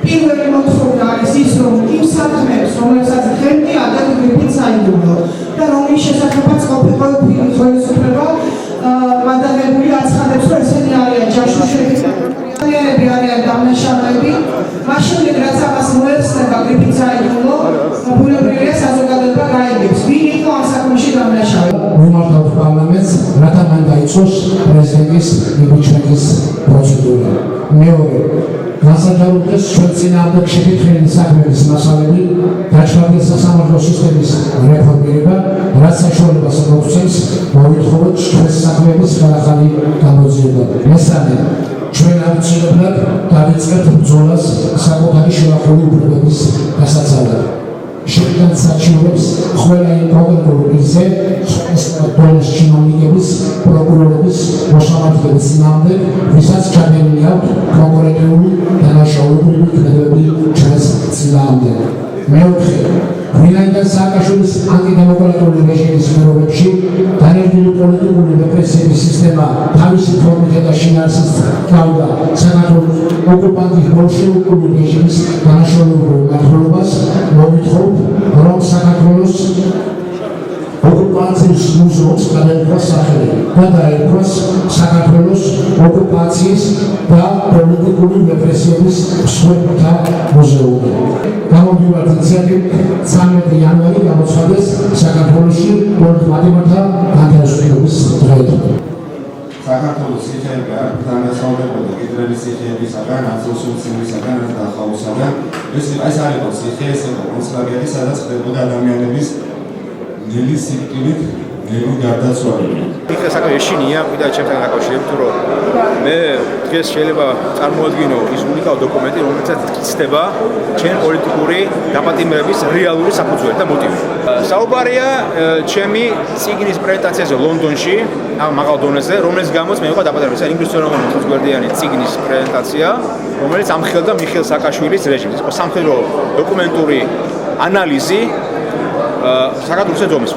პირველი მოთხოვნა არის ის, რომ იმ საქმეებს, რომელსაც ხემი ადაგრებით საიდუმლო და რომლის შესახებაც ყოფილი ხელისუფლება მანდატებული აცხადებს, რომ ესენი არიან ჯაშუშები, არიან დამნაშავეები, მაშინ რაც ამას მოეხსნება გრიფით საიდუმლო, ბუნებრივია საზოგადოება გაიგებს, ვინ იყო ამ საქმეში დამნაშავე. მიმართავთ პარლამენტს, რათა მან დაიწყოს პრეზიდენტის იმპიჩმენტის პროცედურა. მეორე, განსაკუთრებით ჩვენ წინააღმდეგ შეკითხული საქმეების მასალები, დაჩვენილი სასამართლო სისტემის რეფორმირება, რაც საშუალებას მოგცემს მოვითხოვოთ ჩვენს საქმეების ხალხალი გამოძიება. მესამე, ჩვენ ამცირებლად დავიწყებთ ბრძოლას საკუთარი შევახული უფლებების დასაცავად. შეკითხვით საჩივრებს ყველა იმ პროკურორებზე, დონის ჩინოვნიკების, პროკურორების მოსამართლეების წინააღმდეგ, ვისაც ჩადენილი აქვთ კონკრეტული დანაშაულებული ქმედებები ჩვენს წინააღმდეგ. მეოთხე, ვინაიდან სააკაშვილის ანტიდემოკრატიული რეჟიმის პირობებში დანერგილი პოლიტიკური რეპრესიების სისტემა თავისი ფორმით და შინაარსით ჰგავდა საქართველოს ოკუპანტის ბოლშევიკური რეჟიმის დანაშაულებრივ მმართველობას, მოვითხოვთ, რომ საქართველოს ოკუპაციის მუზეუმს გადაერქვას სახელი და დაერქვას საქართველოს ოკუპაციის და პოლიტიკური რეპრესიების მსხვერპლთა მუზეუმი. გამოდივართ ინიციატივით 13 იანვარი გამოცხადეს საქართველოში პოლიტმატებათა განთავისუფლების დღე. საქართველოს სიხეები არ განასხვავებოდა კიდრელი სიხეებისაგან, აწილსულცინისაგან, დახაუსაგან. ეს არ იყო სიხე, ეს იყო კონცлагერი, სადაც ხდებოდა ადამიანების ნელი სიკვდილით, ნელი გარდაცვალება. იქ საკუთარ ეშინია, ვიდა ჩემთან დაკავშირებით, რომ მე დღეს შეიძლება წარმოადგინო ის უნიკალური დოკუმენტი, რომელსაც იხსნება ჩემი პოლიტიკური დაპატიმრების რეალური საფუძველი და მოტივი. საუბარია ჩემი წიგნის პრეზენტაციაზე ლონდონში, მაღალ დონეზე, რომელიც გამოც მე ვიყავ დაპატიმრებული. ეს ინგლისურენოვანი 4 გვერდიანი წიგნის პრეზენტაცია, რომელიც ამხელდა მიხეილ სააკაშვილის რეჟიმს. ეს იყო სამხედრო დოკუმენტური ანალიზი საქართველოს ომის